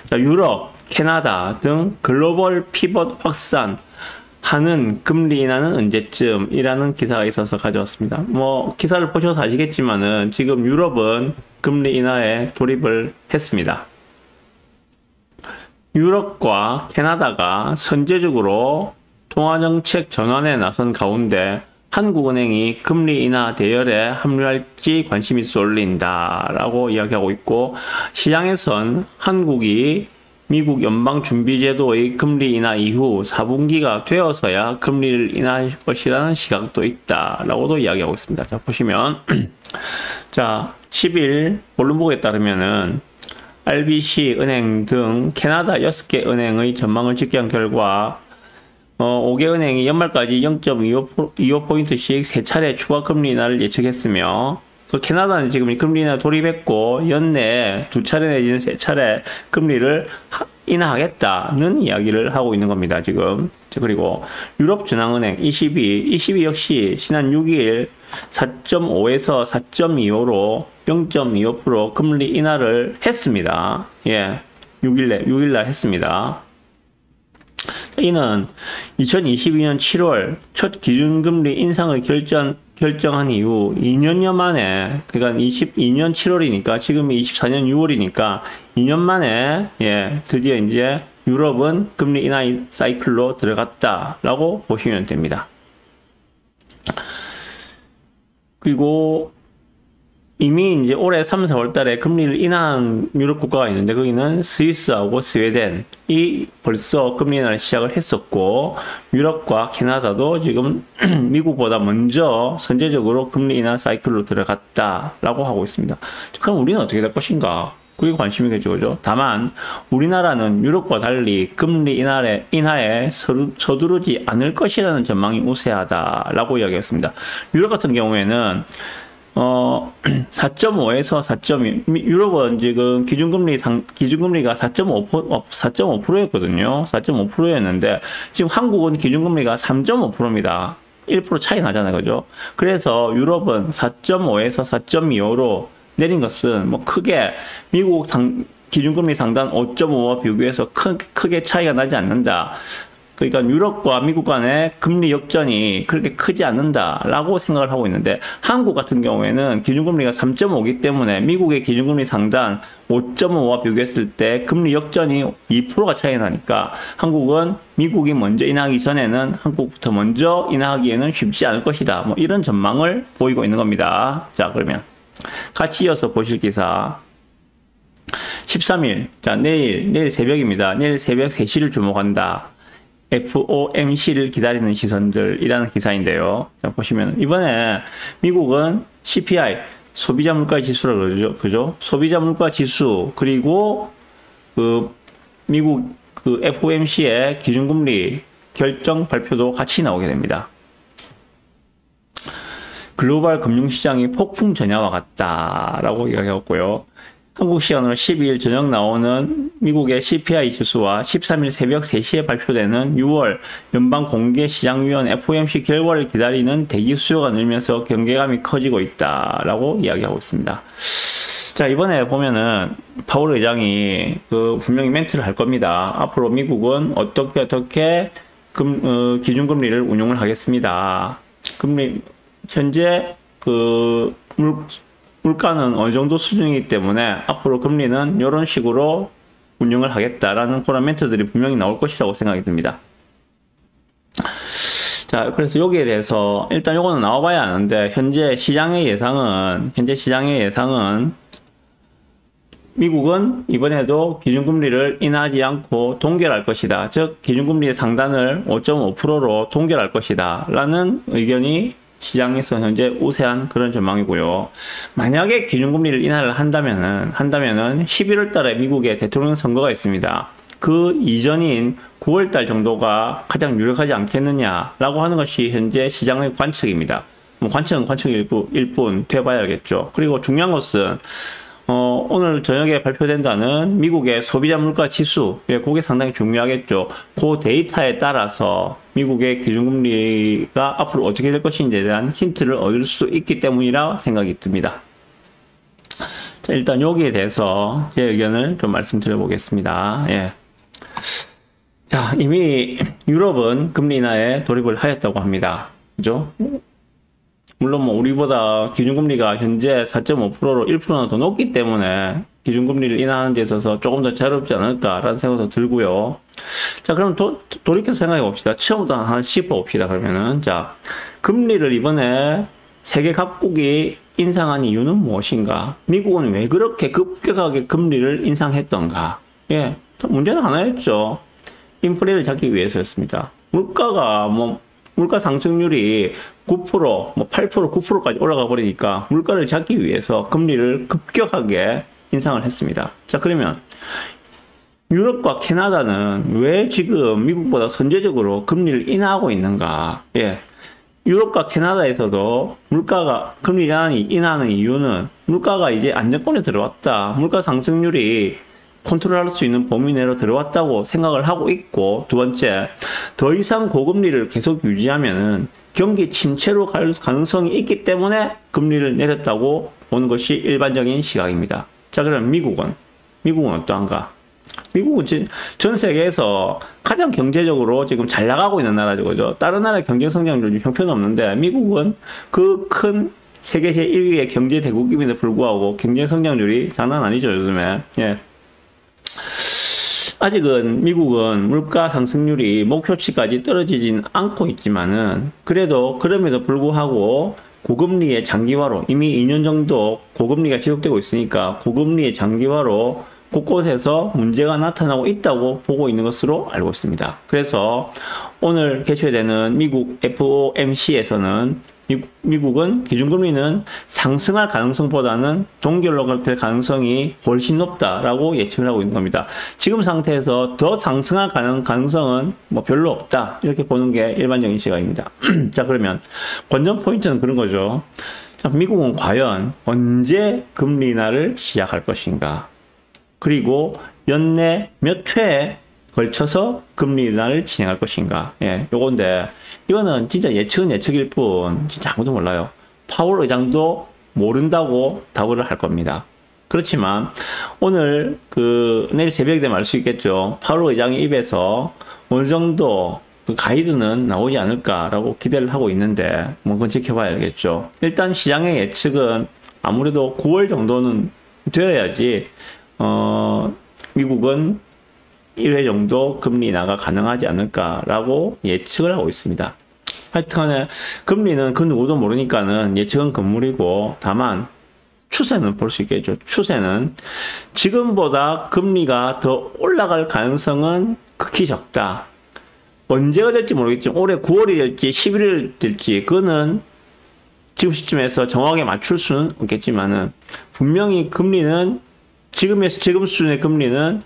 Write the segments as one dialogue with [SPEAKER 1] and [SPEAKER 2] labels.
[SPEAKER 1] 자, 유럽, 캐나다 등 글로벌 피벗 확산하는 금리 인하는 언제쯤이라는 기사가 있어서 가져왔습니다. 뭐 기사를 보셔서 아시겠지만은 지금 유럽은 금리 인하에 돌입을 했습니다. 유럽과 캐나다가 선제적으로 통화정책 전환에 나선 가운데 한국은행이 금리 인하 대열에 합류할지 관심이 쏠린다라고 이야기하고 있고, 시장에선 한국이 미국 연방준비제도의 금리 인하 이후 4분기가 되어서야 금리를 인하할 것이라는 시각도 있다라고도 이야기하고 있습니다. 자, 보시면 자, 10일 본론북에 따르면은 RBC 은행 등 캐나다 6개 은행의 전망을 집계한 결과 5개 은행이 연말까지 0.25포인트씩 3차례 추가 금리 인하를 예측했으며, 그 캐나다는 지금 금리 인하 돌입했고 연내에 2차례 내지는 3차례 금리를 인하하겠다는 이야기를 하고 있는 겁니다, 지금. 그리고 유럽중앙은행 ECB 역시 지난 6일 4.5에서 4.25로 0.25% 금리 인하를 했습니다. 예, 6일날 했습니다. 이는 2022년 7월 첫 기준금리 인상을 결정한 이후 2년여 만에, 그러니까 22년 7월이니까 지금이 24년 6월이니까 2년 만에, 예, 드디어 이제 유럽은 금리 인하 사이클로 들어갔다라고 보시면 됩니다. 그리고 이미 이제 올해 3, 4월 달에 금리를 인하한 유럽 국가가 있는데, 거기는 스위스하고 스웨덴이 벌써 금리 인하를 시작을 했었고, 유럽과 캐나다도 지금 미국보다 먼저 선제적으로 금리 인하 사이클로 들어갔다라고 하고 있습니다. 그럼 우리는 어떻게 될 것인가? 그게 관심이겠죠, 그죠? 다만 우리나라는 유럽과 달리 금리 인하에 서두르지 않을 것이라는 전망이 우세하다라고 이야기했습니다. 유럽 같은 경우에는 4.5에서 4.2, 유럽은 지금 기준금리가 4.5%였거든요. 4.5%였는데, 지금 한국은 기준금리가 3.5%입니다. 1% 차이 나잖아요, 그죠? 그래서 유럽은 4.5에서 4.25로 내린 것은 뭐 크게 미국 기준금리 상단 5.5와 비교해서 크게 차이가 나지 않는다. 그러니까 유럽과 미국 간의 금리 역전이 그렇게 크지 않는다라고 생각을 하고 있는데, 한국 같은 경우에는 기준금리가 3.5이기 때문에 미국의 기준금리 상단 5.5와 비교했을 때 금리 역전이 2%가 차이 나니까 한국은 미국이 먼저 인하하기 전에는 한국부터 먼저 인하하기에는 쉽지 않을 것이다. 뭐 이런 전망을 보이고 있는 겁니다. 자, 그러면 같이 이어서 보실 기사 13일, 자, 내일 새벽입니다. 내일 새벽 3시를 주목한다. FOMC를 기다리는 시선들이라는 기사인데요. 자, 보시면 이번에 미국은 CPI, 소비자 물가 지수라고 그러죠. 그죠? 소비자 물가 지수, 그리고 미국 FOMC의 기준금리 결정 발표도 같이 나오게 됩니다. 글로벌 금융시장이 폭풍 전야와 같다라고 이야기했고요. 한국 시간으로 12일 저녁 나오는 미국의 CPI 지수와 13일 새벽 3시에 발표되는 6월 연방공개시장위원 FOMC 결과를 기다리는 대기 수요가 늘면서 경계감이 커지고 있다라고 이야기하고 있습니다. 자, 이번에 보면은 파월 의장이 분명히 멘트를 할 겁니다. 앞으로 미국은 어떻게 기준금리를 운용을 하겠습니다. 현재 물가는 어느 정도 수준이기 때문에 앞으로 금리는 이런 식으로 운영을 하겠다라는 그런 멘트들이 분명히 나올 것이라고 생각이 듭니다. 자, 그래서 여기에 대해서 일단 요거는 나와봐야 아는데, 현재 시장의 예상은 미국은 이번에도 기준금리를 인하하지 않고 동결할 것이다. 즉 기준금리의 상단을 5.5%로 동결할 것이다 라는 의견이 시장에서 현재 우세한 그런 전망이고요. 만약에 기준금리를 인하를 한다면은 11월 달에 미국의 대통령 선거가 있습니다. 그 이전인 9월 달 정도가 가장 유력하지 않겠느냐라고 하는 것이 현재 시장의 관측입니다. 뭐 관측은 관측일 뿐 돼봐야겠죠. 그리고 중요한 것은 오늘 저녁에 발표된다는 미국의 소비자 물가 지수, 그게 상당히 중요하겠죠. 그 데이터에 따라서 미국의 기준금리가 앞으로 어떻게 될 것인지에 대한 힌트를 얻을 수 있기 때문이라 생각이 듭니다. 자, 일단 여기에 대해서 제 의견을 좀 말씀드려 보겠습니다. 예. 자, 이미 유럽은 금리 인하에 돌입을 하였다고 합니다. 그죠? 물론 뭐 우리보다 기준금리가 현재 4.5%로 1%나 더 높기 때문에 기준금리를 인하하는 데 있어서 조금 더 자유롭지 않을까라는 생각도 들고요. 자, 그럼 돌이켜서 생각해 봅시다. 처음부터 한 10% 봅시다. 그러면은, 자, 금리를 이번에 세계 각국이 인상한 이유는 무엇인가? 미국은 왜 그렇게 급격하게 금리를 인상했던가? 예, 문제는 하나였죠. 인플레를 잡기 위해서였습니다. 물가 상승률이 9%, 뭐 8%, 9%까지 올라가 버리니까 물가를 잡기 위해서 금리를 급격하게 인상을 했습니다. 자, 그러면 유럽과 캐나다는 왜 지금 미국보다 선제적으로 금리를 인하하고 있는가? 예. 유럽과 캐나다에서도 물가가 금리를 인하하는 이유는 물가가 이제 안정권에 들어왔다. 물가 상승률이 컨트롤할 수 있는 범위 내로 들어왔다고 생각을 하고 있고, 두 번째, 더 이상 고금리를 계속 유지하면은 경기 침체로 갈 가능성이 있기 때문에 금리를 내렸다고 보는 것이 일반적인 시각입니다. 자, 그럼 미국은 어떠한가? 미국은 전 세계에서 가장 경제적으로 지금 잘 나가고 있는 나라죠. 그죠? 다른 나라의 경제 성장률이 형편없는데 미국은 그 큰 세계시 1위의 경제 대국임에도 불구하고 경제 성장률이 장난 아니죠, 요즘에. 예. 아직은 미국은 물가 상승률이 목표치까지 떨어지진 않고 있지만은 그럼에도 불구하고 고금리의 장기화로 이미 2년 정도 고금리가 지속되고 있으니까 고금리의 장기화로 곳곳에서 문제가 나타나고 있다고 보고 있는 것으로 알고 있습니다. 그래서 오늘 개최되는 미국 FOMC에서는 미국은 기준금리는 상승할 가능성보다는 동결로 될 가능성이 훨씬 높다라고 예측을 하고 있는 겁니다. 지금 상태에서 더 상승할 가능성은 뭐 별로 없다, 이렇게 보는 게 일반적인 시각입니다. 자, 그러면 관전 포인트는 그런 거죠. 자, 미국은 과연 언제 금리 인하를 시작할 것인가? 그리고 연내 몇 회에 걸쳐서 금리 인하를 진행할 것인가? 예, 요건데, 이거는 진짜 예측은 예측일 뿐, 진짜 아무도 몰라요. 파월 의장도 모른다고 답을 할 겁니다. 그렇지만, 내일 새벽에 되면 알 수 있겠죠. 파월 의장의 입에서 어느 정도 그 가이드는 나오지 않을까라고 기대를 하고 있는데, 뭐, 그건 지켜봐야 알겠죠. 일단 시장의 예측은 아무래도 9월 정도는 되어야지, 미국은 1회 정도 금리 인하가 가능하지 않을까라고 예측을 하고 있습니다. 하여튼간에 금리는 그 누구도 모르니까는 예측은 금물이고, 다만 추세는 볼 수 있겠죠. 추세는 지금보다 금리가 더 올라갈 가능성은 극히 적다. 언제가 될지 모르겠지만 올해 9월이 될지 11월 될지 그거는 지금 시점에서 정확하게 맞출 수는 없겠지만은 분명히 금리는 지금 수준의 금리는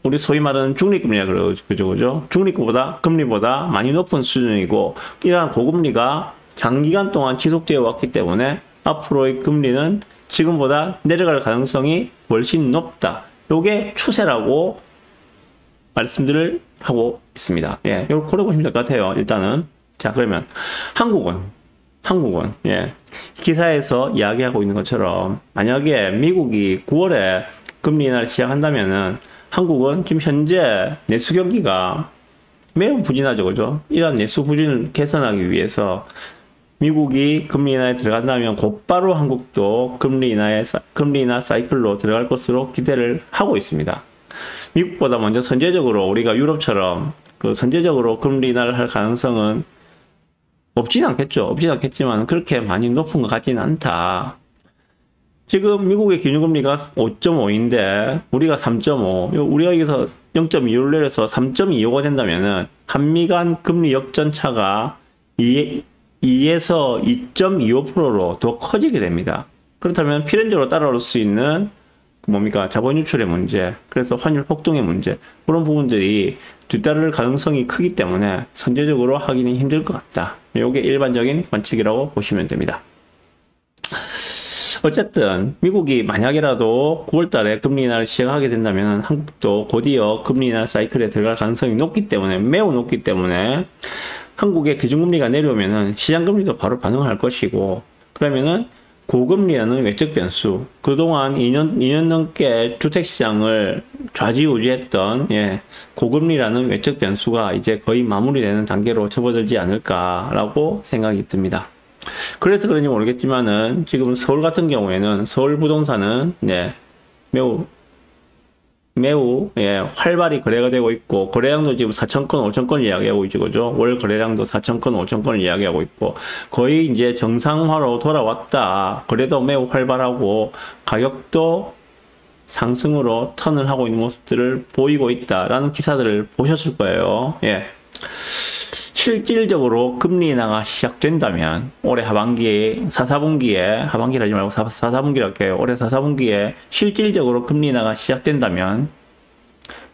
[SPEAKER 1] 우리 소위 말하는 중립금리라 그죠? 금리보다 많이 높은 수준이고, 이러한 고금리가 장기간 동안 지속되어 왔기 때문에 앞으로의 금리는 지금보다 내려갈 가능성이 훨씬 높다. 요게 추세라고 말씀들을 하고 있습니다. 예, 이걸 고려보시면 될 것 같아요. 일단은. 자, 그러면 한국은, 예, 기사에서 이야기하고 있는 것처럼 만약에 미국이 9월에 금리 인하를 시작한다면은 한국은 지금 현재 내수 경기가 매우 부진하죠. 그죠? 이러한 내수 부진을 개선하기 위해서 미국이 금리 인하에 들어간다면 곧바로 한국도 금리 인하 사이클로 들어갈 것으로 기대를 하고 있습니다. 미국보다 먼저 선제적으로 우리가 유럽처럼 선제적으로 금리 인하를 할 가능성은 없진 않겠지만 그렇게 많이 높은 것 같지는 않다. 지금 미국의 기준금리가 5.5인데 우리가 3.5, 우리가 여기서 0.25를 내려서 3.25가 된다면은 한미 간 금리 역전차가 2에서 2.25%로 더 커지게 됩니다. 그렇다면 필연적으로 따라올 수 있는 자본 유출의 문제, 그래서 환율 폭등의 문제, 그런 부분들이 뒤따를 가능성이 크기 때문에 선제적으로 하기는 힘들 것 같다. 이게 일반적인 관측이라고 보시면 됩니다. 어쨌든 미국이 만약이라도 9월 달에 금리 인하를 시작하게 된다면 한국도 곧이어 금리 인하 사이클에 들어갈 가능성이 매우 높기 때문에 한국의 기준금리가 내려오면은 시장금리도 바로 반응할 것이고, 그러면은 고금리라는 외적 변수, 그동안 2년 넘게 주택시장을 좌지우지했던 고금리라는 외적 변수가 이제 거의 마무리되는 단계로 접어들지 않을까라고 생각이 듭니다. 그래서 그런지 모르겠지만은 지금 서울 같은 경우에는 서울 부동산은 매우 활발히 거래가 되고 있고, 거래량도 지금 4,000건, 5,000건 이야기하고 있죠. 그죠? 월 거래량도 4,000건, 5,000건을 이야기하고 있고, 거의 이제 정상화로 돌아왔다. 거래도 매우 활발하고, 가격도 상승으로 턴을 하고 있는 모습들을 보이고 있다라는 기사들을 보셨을 거예요. 실질적으로 금리 인하가 시작된다면 올해 하반기에, 하반기라지 말고 4분기를 할게요. 올해 4분기에 실질적으로 금리 인하가 시작된다면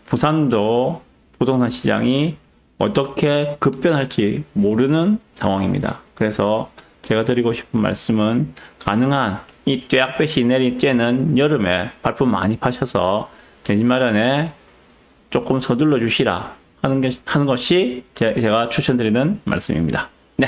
[SPEAKER 1] 부산도 부동산 시장이 어떻게 급변할지 모르는 상황입니다. 그래서 제가 드리고 싶은 말씀은, 가능한 이 떼약볕이 내린 째는 여름에 발품 많이 파셔서 내 집 마련에 조금 서둘러 주시라 하는 것이 제가 추천드리는 말씀입니다. 네.